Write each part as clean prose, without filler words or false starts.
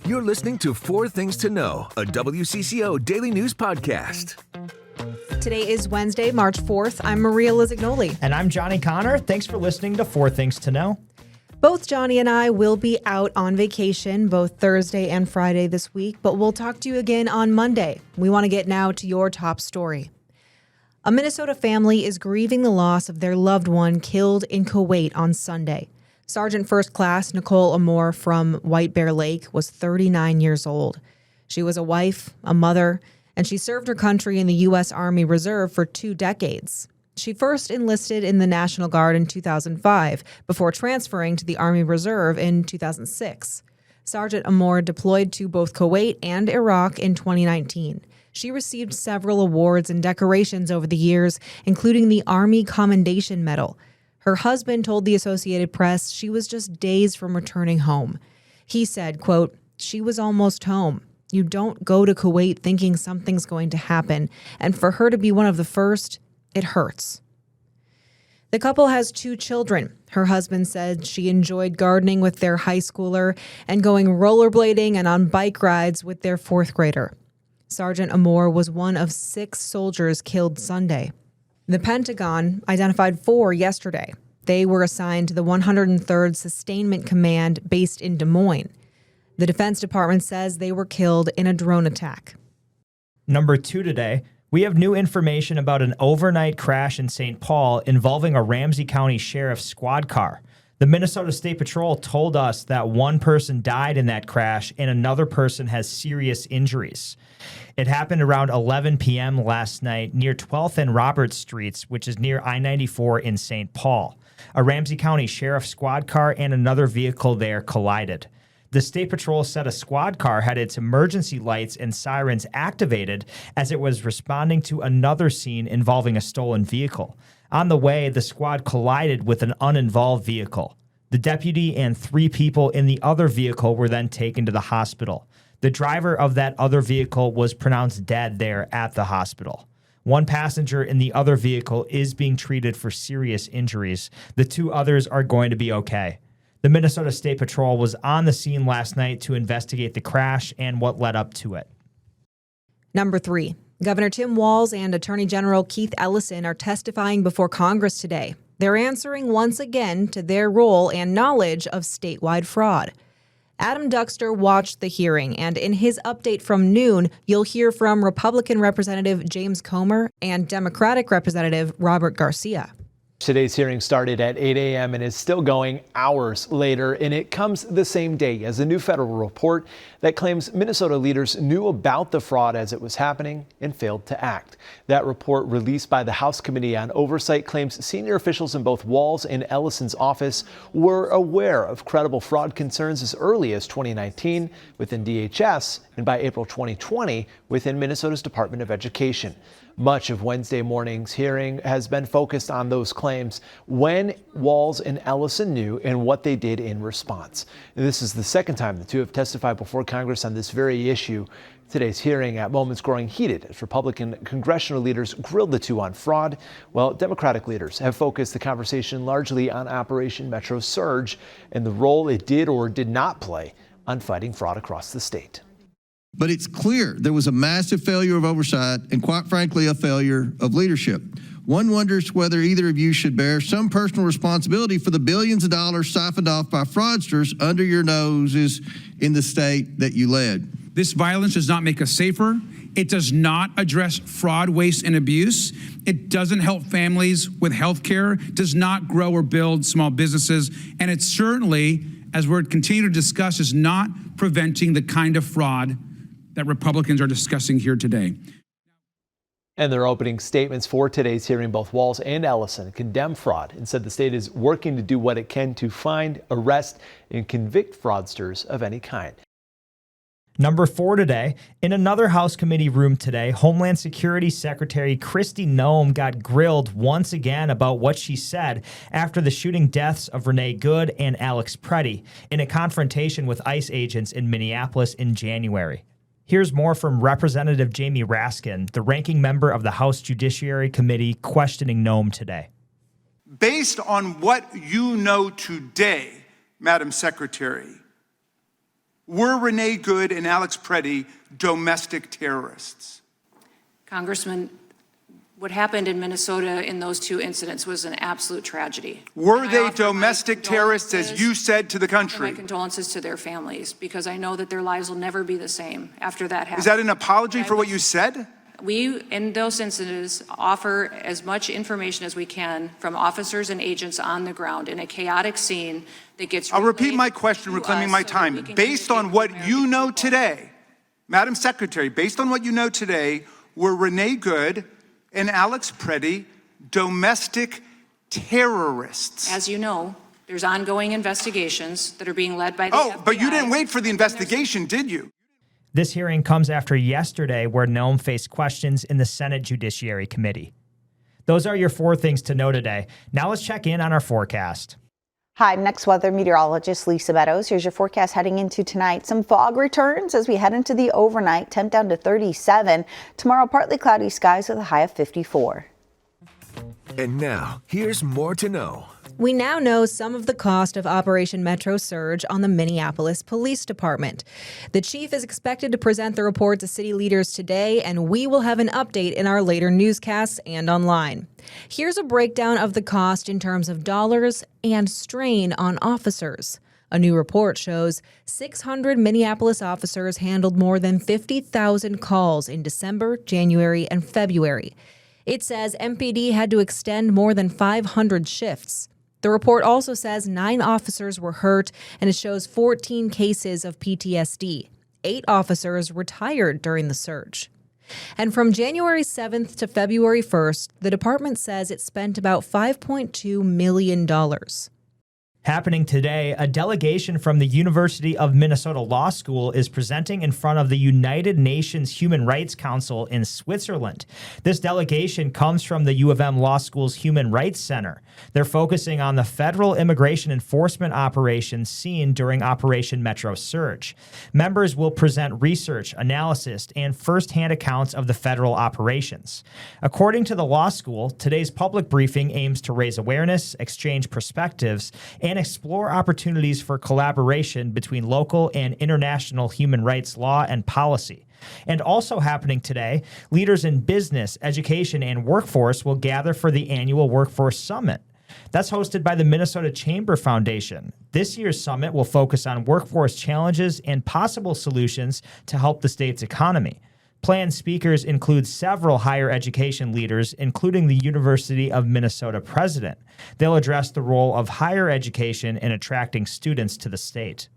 You're listening to Four Things to Know, a WCCO daily news podcast. Today is Wednesday, March 4th. I'm Maria Lizignoli. And I'm Johnny Connor. Thanks for listening to Four Things to Know. Both Johnny and I will be out on vacation both Thursday and Friday this week, but we'll talk to you again on Monday. We want to get now to your top story. A Minnesota family is grieving the loss of their loved one killed in Kuwait on Sunday. Sergeant First Class Nicole Amor from White Bear Lake was 39 years old. She was a wife, a mother, and she served her country in the U.S. Army Reserve for 2 decades. She first enlisted in the National Guard in 2005 before transferring to the Army Reserve in 2006. Sergeant Amor deployed to both Kuwait and Iraq in 2019. She received several awards and decorations over the years, including the Army Commendation Medal. Her husband told the Associated Press she was just days from returning home. He said, quote, "She was almost home. You don't go to Kuwait thinking something's going to happen, and for her to be one of the first, it hurts." The couple has 2 children. Her husband said she enjoyed gardening with their high schooler and going rollerblading and on bike rides with their 4th grader. Sergeant Amor was one of 6 soldiers killed Sunday. The Pentagon identified 4 yesterday. They were assigned to the 103rd Sustainment Command based in Des Moines. The Defense Department says they were killed in a drone attack. Number 2 today, we have new information about an overnight crash in St. Paul involving a Ramsey County Sheriff squad car. The Minnesota State Patrol told us that 1 person died in that crash and another person has serious injuries. It happened around 11 p.m. last night near 12th and Roberts Streets, which is near I-94 in St. Paul. A Ramsey County Sheriff squad car and another vehicle there collided. The State Patrol said a squad car had its emergency lights and sirens activated as it was responding to another scene involving a stolen vehicle. On the way, the squad collided with an uninvolved vehicle. The deputy and 3 people in the other vehicle were then taken to the hospital. The driver of that other vehicle was pronounced dead there at the hospital. 1 passenger in the other vehicle is being treated for serious injuries. The 2 others are going to be okay. The Minnesota State Patrol was on the scene last night to investigate the crash and what led up to it. Number 3. Governor Tim Walz and Attorney General Keith Ellison are testifying before Congress today. They're answering once again to their role and knowledge of statewide fraud. Adam Duxter watched the hearing, and in his update from noon, you'll hear from Republican Representative James Comer and Democratic Representative Robert Garcia. Today's hearing started at 8 a.m. and is still going hours later, and it comes the same day as a new federal report that claims Minnesota leaders knew about the fraud as it was happening and failed to act. That report, released by the House Committee on Oversight, claims senior officials in both Walz and Ellison's office were aware of credible fraud concerns as early as 2019 within DHS and by April 2020 within Minnesota's Department of Education. Much of Wednesday morning's hearing has been focused on those claims, when Walz and Ellison knew and what they did in response. And this is the second time the 2 have testified before Congress on this very issue. Today's hearing at moments growing heated as Republican congressional leaders grilled the 2 on fraud, while Democratic leaders have focused the conversation largely on Operation Metro Surge and the role it did or did not play on fighting fraud across the state. But it's clear there was a massive failure of oversight and, quite frankly, a failure of leadership. One wonders whether either of you should bear some personal responsibility for the billions of dollars siphoned off by fraudsters under your noses in the state that you led. This violence does not make us safer. It does not address fraud, waste, and abuse. It doesn't help families with health care, does not grow or build small businesses, and it certainly, as we're continuing to discuss, is not preventing the kind of fraud that Republicans are discussing here today. And their opening statements for today's hearing, both Walz and Ellison condemned fraud and said the state is working to do what it can to find, arrest, and convict fraudsters of any kind. Number 4 today, in another House committee room today, Homeland Security Secretary Kristi Noem got grilled once again about what she said after the shooting deaths of Renee and Alex Pretti in a confrontation with ICE agents in Minneapolis in January. Here's more from Representative Jamie Raskin, the ranking member of the House Judiciary Committee, questioning Noem today. Based on what you know today, Madam Secretary, Were Renee Good and Alex Pretti domestic terrorists? Congressman, what happened in Minnesota in those two incidents was an absolute tragedy. Were they domestic terrorists, as you said to the country? My condolences to their families, because I know that their lives will never be the same after that happened. Is that an apology for what you said? We, in those incidents, offer as much information as we can from officers and agents on the ground in a chaotic scene that gets. I'll repeat my question, reclaiming my time. Based on what you know today, Madam Secretary, based on what you know today, were Renee Good and Alex Pretti domestic terrorists? As you know, there's ongoing investigations that are being led by the FBI. But you didn't wait for the investigation, did you? This hearing comes after yesterday, where Noem faced questions in the Senate Judiciary Committee. Those are your 4 things to know today. Now let's check in on our forecast. Hi, next weather meteorologist Lisa Meadows. Here's your forecast heading into tonight. Some fog returns as we head into the overnight. Temp down to 37. Tomorrow, partly cloudy skies with a high of 54. And now, here's more to know. We now know some of the cost of Operation Metro Surge on the Minneapolis Police Department. The chief is expected to present the report to city leaders today, and we will have an update in our later newscasts and online. Here's a breakdown of the cost in terms of dollars and strain on officers. A new report shows 600 Minneapolis officers handled more than 50,000 calls in December, January, and February. It says MPD had to extend more than 500 shifts. The report also says 9 officers were hurt, and it shows 14 cases of PTSD. 8 officers retired during the surge. And from January 7th to February 1st, the department says it spent about $5.2 million. Happening today, a delegation from the University of Minnesota Law School is presenting in front of the United Nations Human Rights Council in Switzerland. This delegation comes from the U of M Law School's Human Rights Center. They're focusing on the federal immigration enforcement operations seen during Operation Metro Surge. Members will present research, analysis, and firsthand accounts of the federal operations. According to the law school, today's public briefing aims to raise awareness, exchange perspectives, and explore opportunities for collaboration between local and international human rights law and policy. And also happening today, leaders in business, education, and workforce will gather for the annual Workforce Summit. That's hosted by the Minnesota Chamber Foundation. This year's summit will focus on workforce challenges and possible solutions to help the state's economy. Planned speakers include several higher education leaders, including the University of Minnesota president. They'll address the role of higher education in attracting students to the state.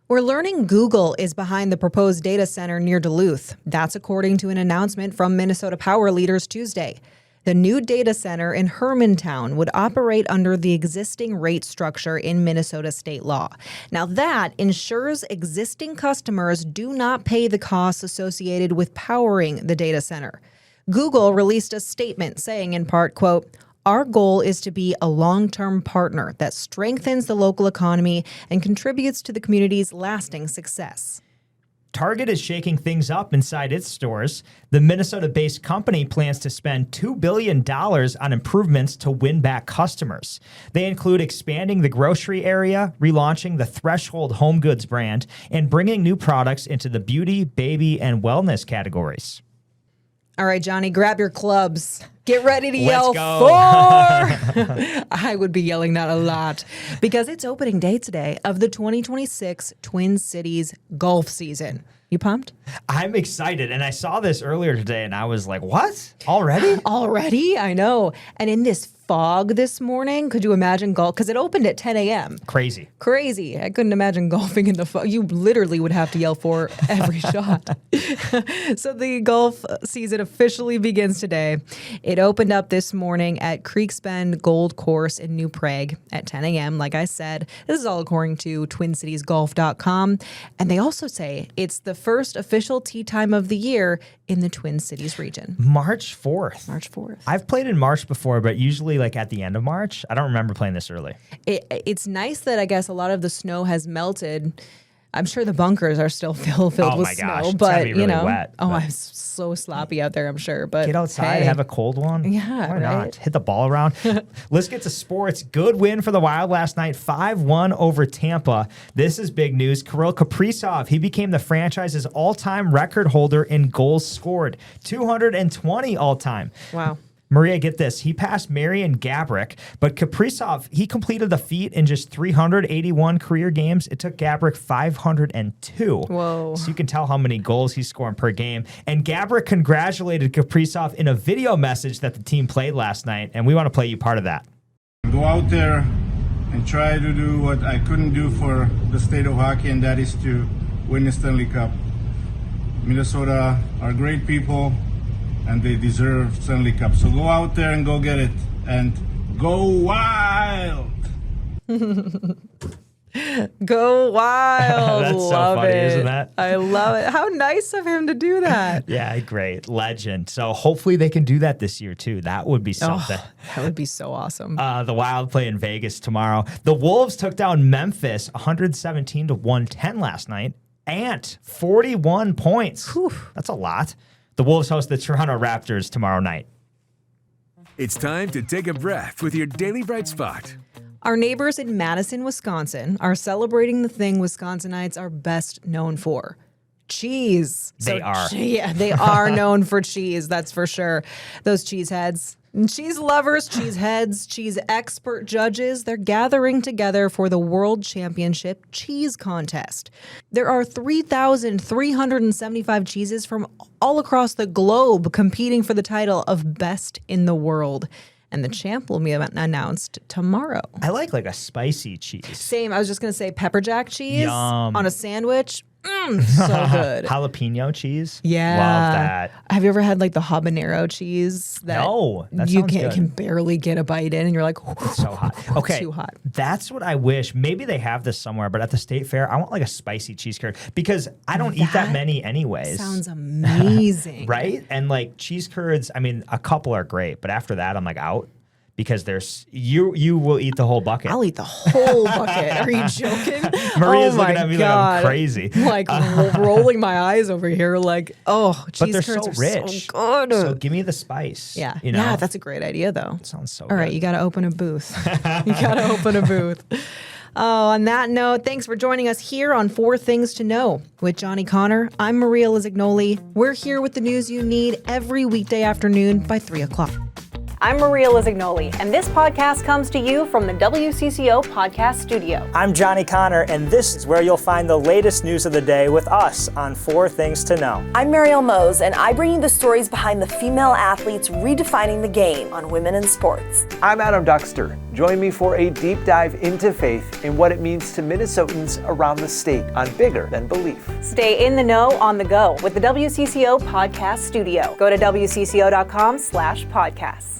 We're learning Google is behind the proposed data center near Duluth. That's according to an announcement from Minnesota Power leaders Tuesday. The new data center in Hermantown would operate under the existing rate structure in Minnesota state law. Now that ensures existing customers do not pay the costs associated with powering the data center. Google released a statement saying in part, quote, "Our goal is to be a long-term partner that strengthens the local economy and contributes to the community's lasting success." Target is shaking things up inside its stores. The Minnesota-based company plans to spend $2 billion on improvements to win back customers. They include expanding the grocery area, relaunching the Threshold home goods brand, and bringing new products into the beauty, baby, and wellness categories. All right, Johnny, grab your clubs. Get ready to yell go. 4. I would be yelling that a lot because it's opening day today of the 2026 Twin Cities golf season. You pumped? I'm excited, and I saw this earlier today, and I was like, what? Already? Already? I know. And in this fog this morning, could you imagine golf? Because it opened at 10 a.m. Crazy. I couldn't imagine golfing in the fog. You literally would have to yell for every shot. So the golf season officially begins today. It opened up this morning at Creeks Bend Gold Course in New Prague at 10 a.m. Like I said, this is all according to TwinCitiesGolf.com. And they also say it's the first official tee time of the year in the Twin Cities region. March 4th. March 4th. I've played in March before, but usually like at the end of March. I don't remember playing this early. It's nice that I guess a lot of the snow has melted. I'm sure the bunkers are still filled Oh with my snow, gosh, it's but gotta be really wet, oh, but- I'm so sloppy out there, I'm sure. But Get outside, hey. have a cold one. Yeah, Why right? not? Hit the ball around. Let's get to sports. Good win for the Wild last night, 5-1 over Tampa. This is big news. Kirill Kaprizov, he became the franchise's all-time record holder in goals scored, 220 all-time. Wow. Maria, get this. He passed Marian Gaborik, but Kaprizov, he completed the feat in just 381 career games. It took Gaborik 502. Whoa. So you can tell how many goals he's scoring per game. And Gaborik congratulated Kaprizov in a video message that the team played last night, and we want to play you part of that. Go out there and try to do what I couldn't do for the state of hockey, and that is to win the Stanley Cup. Minnesota are great people, and they deserve Stanley Cup. So go out there and go get it, and go wild! Go wild. That's so love funny, it. isn't that? I love it. How nice of him to do that. Yeah, great. Legend. So hopefully they can do that this year, too. That would be something. That would be so awesome. The Wild play in Vegas tomorrow. The Wolves took down Memphis 117-110 last night. Ant, 41 points. Whew. That's a lot. The Wolves host the Toronto Raptors tomorrow night. It's time to take a breath with your Daily Bright Spot. Our neighbors in Madison, Wisconsin are celebrating the thing Wisconsinites are best known for. Cheese. They are. Yeah, they are known for cheese, that's for sure. Those cheeseheads. Cheese lovers, cheese heads, cheese expert judges, they're gathering together for the World Championship Cheese Contest. There are 3,375 cheeses from all across the globe competing for the title of Best in the World. And the champ will be announced tomorrow. I like a spicy cheese. Same, I was just going to say pepper jack cheese Yum. on a sandwich. So good. Jalapeno cheese. Yeah. Love that. Have you ever had like the habanero cheese? No, that you sounds good. can barely get a bite in and you're like, It's so hot. Okay. too hot. That's what I wish. Maybe they have this somewhere, but at the state fair, I want like a spicy cheese curd because I don't eat that many anyways. Sounds amazing. Right? And like cheese curds, I mean, a couple are great, but after that, I'm like out. Because there's you will eat the whole bucket. I'll eat the whole bucket. Are you joking? Maria's oh looking my at me God. like I'm crazy. Like rolling my eyes over here, like, But cheese they're curds so are rich. so good. So give me the spice. Yeah. You know? Yeah, that's a great idea though. Sounds so All good. right, you got to open a booth. You got to open a booth. Oh, on that note, thanks for joining us here on 4 Things to Know. With Johnny Connor, I'm Maria Lizignoli. We're here with the news you need every weekday afternoon by 3 o'clock. I'm Maria Lizignoli, and this podcast comes to you from the WCCO podcast studio. I'm Johnny Connor, and this is where you'll find the latest news of the day with us on 4 Things to Know. I'm Mariel Mose, and I bring you the stories behind the female athletes redefining the game on Women in Sports. I'm Adam Duxter. Join me for a deep dive into faith and what it means to Minnesotans around the state on Bigger Than Belief. Stay in the know on the go with the WCCO podcast studio. Go to WCCO.com/podcasts.